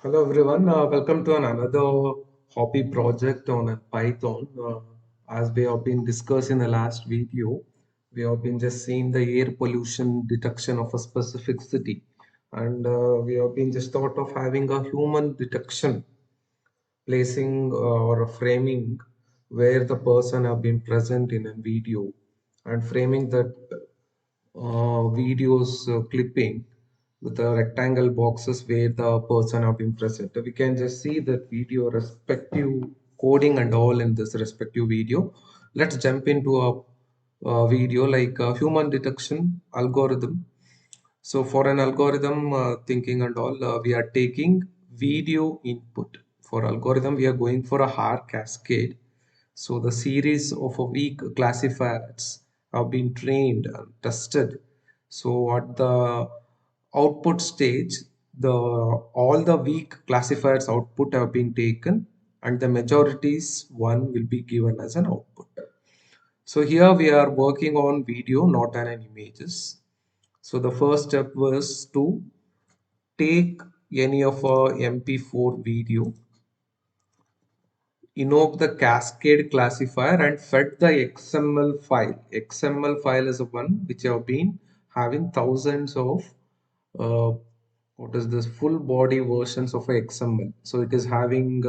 Hello everyone, welcome to another hobby project on a Python. As we have been discussing in the last video, we have been just seeing the air pollution detection of a specific city, and we have been just thought of having a human detection, placing or framing where the person have been present in a video, and framing that videos clipping with the rectangle boxes where the person have been present. We can just see that video respective coding and all in this respective video. Let's jump into a video like human detection algorithm. So for an algorithm thinking and all, we are taking video input. For algorithm, we are going for a HAAR cascade. So the series of a weak classifiers have been trained and tested. So at the output stage, the all the weak classifiers output have been taken and the majorities one will be given as an output. So here we are working on video, not on an images. So the first step was to take any of a MP4 video, invoke the cascade classifier and fed the XML file. XML file is a one which have been having thousands of what is this full body versions of a XML. So it is having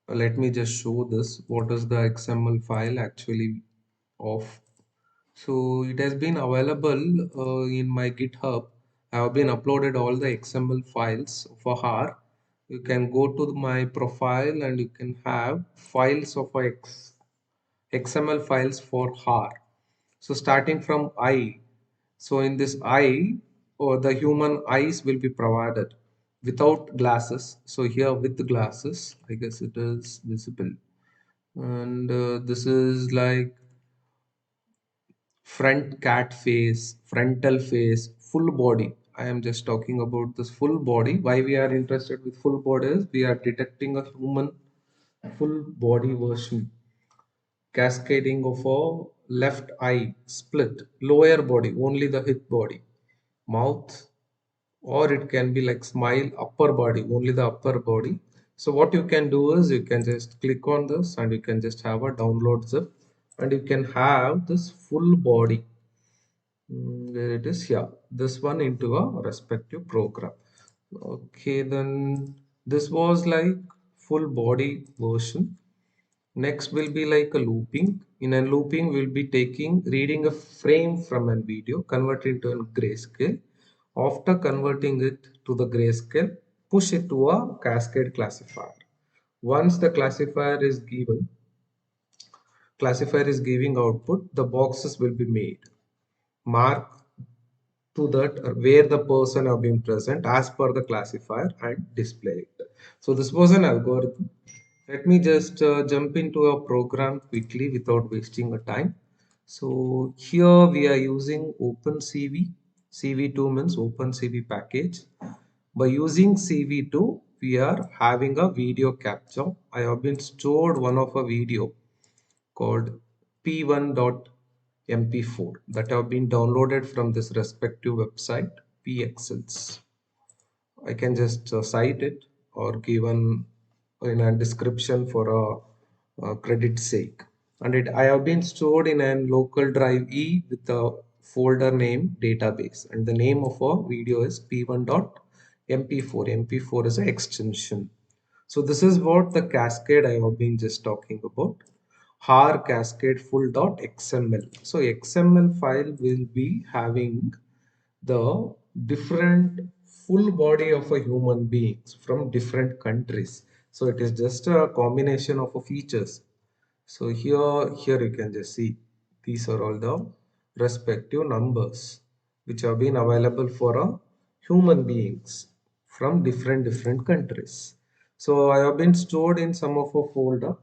let me just show this. What is the XML file actually of? So it has been available in my GitHub. I have been uploaded all the XML files for HAAR. You can go to my profile and you can have files of XML files for HAAR. So starting from eye. So in this eye, or the human eyes will be provided without glasses. So here with the glasses, I guess it is visible. And this is like front cat face, frontal face, full body. I am just talking about this full body. Why we are interested with full body is we are detecting a human full body version, cascading of a left eye split, lower body, only the hip body, mouth, or it can be like smile, upper body, only the upper body. So what you can do is you can just click on this and you can just have a download zip and you can have this full body. Where it is here, this one into a respective program. Okay, then this was like full body version. Next will be like a looping. In a looping we'll be taking reading a frame from a video, convert it to a grayscale. After converting it to the grayscale, push it to a cascade classifier. Once the classifier is giving output, the boxes will be made, mark to that where the person have been present as per the classifier and display it. So this was an algorithm. Let me just jump into a program quickly without wasting a time. So here we are using OpenCV. CV2 means OpenCV package. By using CV2, we are having a video capture. I have been stored one of a video called p1.mp4 that have been downloaded from this respective website pxels. I can just cite it or given in a description for a credit sake. And I have been stored in a local drive E with a folder name database, and the name of our video is p1.mp4. mp4 is an extension. So this is what the cascade I have been just talking about. HAAR cascade full dot XML. So XML file will be having the different full body of a human beings from different countries. So it is just a combination of features. So here you can just see these are all the respective numbers which have been available for a human beings from different countries. So I have been stored in some of a folder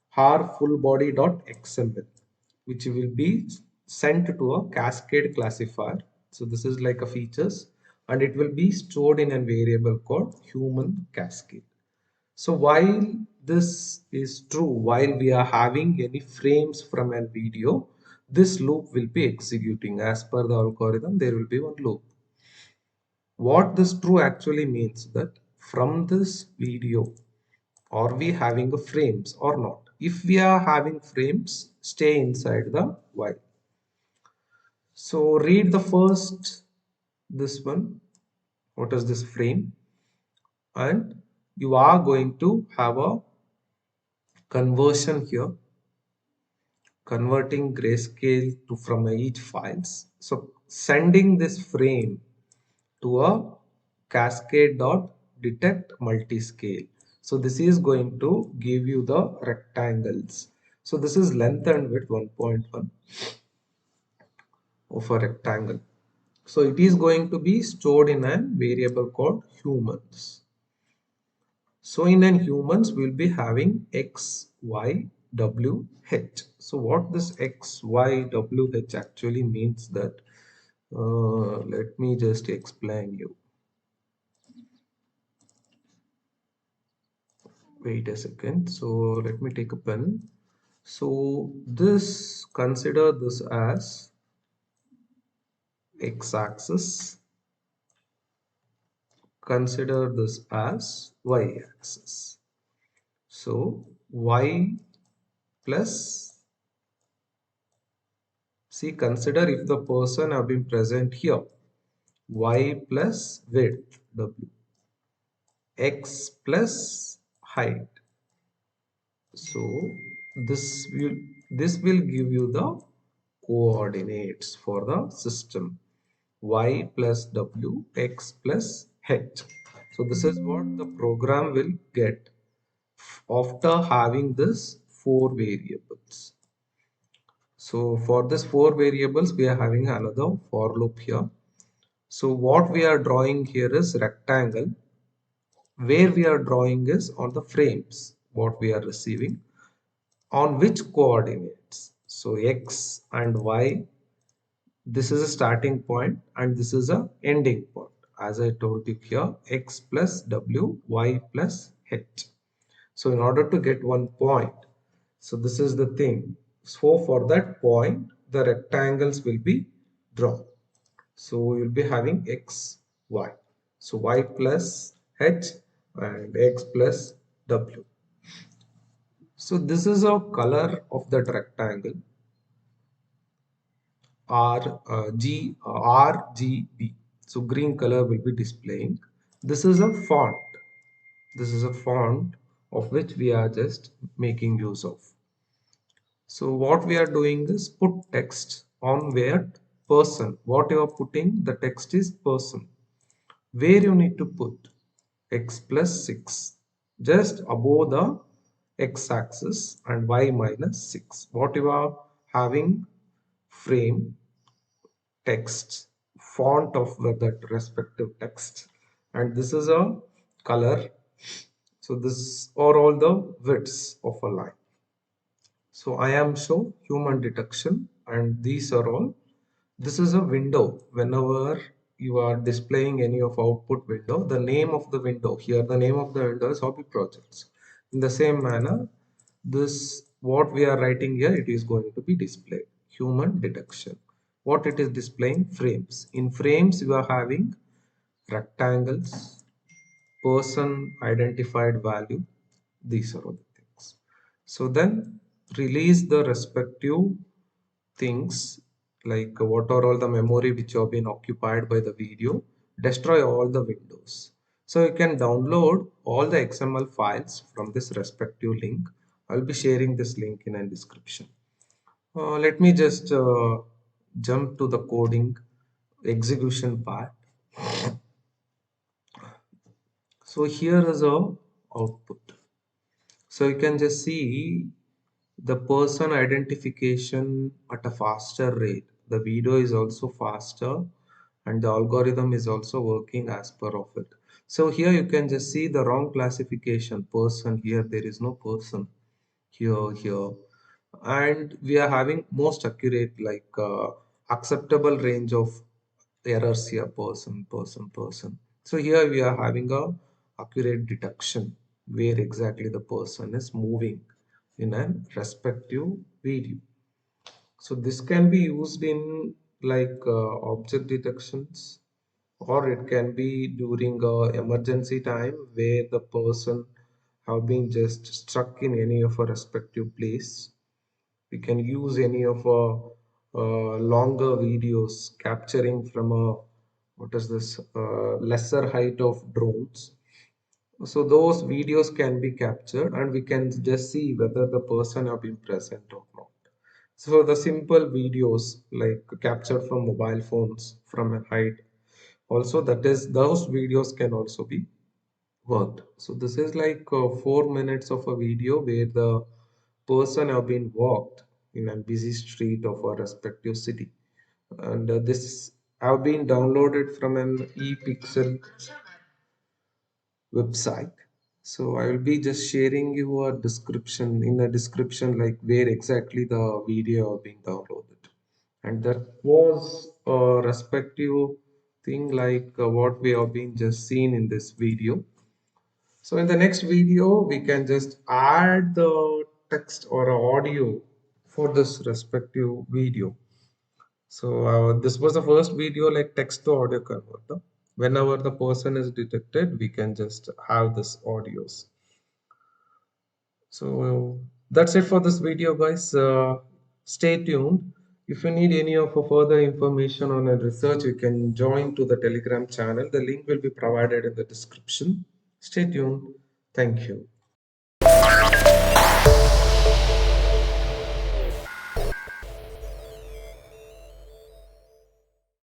HAAR fullbody.xml, which will be sent to a cascade classifier. So this is like a features, and it will be stored in a variable called human cascade. So while this is true, while we are having any frames from a video, this loop will be executing as per the algorithm. There will be one loop. What this true actually means that from this video, are we having a frames or not? If we are having frames, stay inside the while. So read the first, this one, what is this frame, and you are going to have a conversion here, converting grayscale to from each files. So sending this frame to a cascade dot detect multiscale. So this is going to give you the rectangles. So this is length and width 1.1 of a rectangle. So it is going to be stored in a variable called humans. So in an humans we'll be having x, y, w, h. So what this x, y, w, h actually means that, let me just explain you. Wait a second. So let me take a pen. So this, consider this as x-axis. Consider this as y-axis. So y plus, see, consider if the person have been present here, y plus width w, x plus height. So this will give you the coordinates for the system, y plus w, x plus h. So this is what the program will get after having this four variables. So for this four variables, we are having another for loop here. So what we are drawing here is rectangle. Where we are drawing is on the frames, what we are receiving, on which coordinates. So x and y, this is a starting point and this is a ending point. As I told you here, x plus w, y plus h. So in order to get one point, so this is the thing. So for that point, the rectangles will be drawn. So we will be having x, y. So y plus h and x plus w. So this is a color of that rectangle, RGB. So green color will be displaying. This is a font. This is a font of which we are just making use of. So what we are doing is put text on where person. What you are putting, the text is person. Where you need to put x plus 6, just above the x-axis, and y minus 6. What you are having, frame, text, font of that respective text, and this is a color. So this are all the widths of a line. So I am show human detection, and these are all. This is a window. Whenever you are displaying any of output window, the name of the window here, the name of the window is hobby projects. In the same manner, this what we are writing here, it is going to be displayed. Human detection. What it is displaying? Frames. In frames, you are having rectangles, person identified value. These are all the things. So then release the respective things, like what are all the memory which have been occupied by the video, destroy all the windows. So you can download all the XML files from this respective link. I'll be sharing this link in a description. Let me just jump to the coding execution part. So here is our output. So you can just see the person identification at a faster rate. The video is also faster and the algorithm is also working as per of it. So here you can just see the wrong classification, person. Here there is no person, here, and we are having most accurate, like acceptable range of errors here, person. So here we are having a accurate detection where exactly the person is moving in a respective video. So this can be used in like object detections, or it can be during a emergency time where the person have been just stuck in any of a respective place. We can use any of our longer videos capturing from a what is this lesser height of drones. So those videos can be captured and we can just see whether the person have been present or not. So the simple videos like captured from mobile phones from a height, also that is those videos can also be worked. So this is like 4 minutes of a video where the person have been walked in a busy street of a respective city, and this have been downloaded from an e-pixel website. So I will be just sharing you a description in a description like where exactly the video are being downloaded. And that was a respective thing like what we have been just seen in this video. So in the next video, we can just add the text or audio for this respective video. So this was the first video like text to audio converter. Whenever the person is detected, we can just have this audios. So that's it for this video, guys. Stay tuned. If you need any of further information on a research, you can join to the Telegram channel. The link will be provided in the description. Stay tuned. Thank you.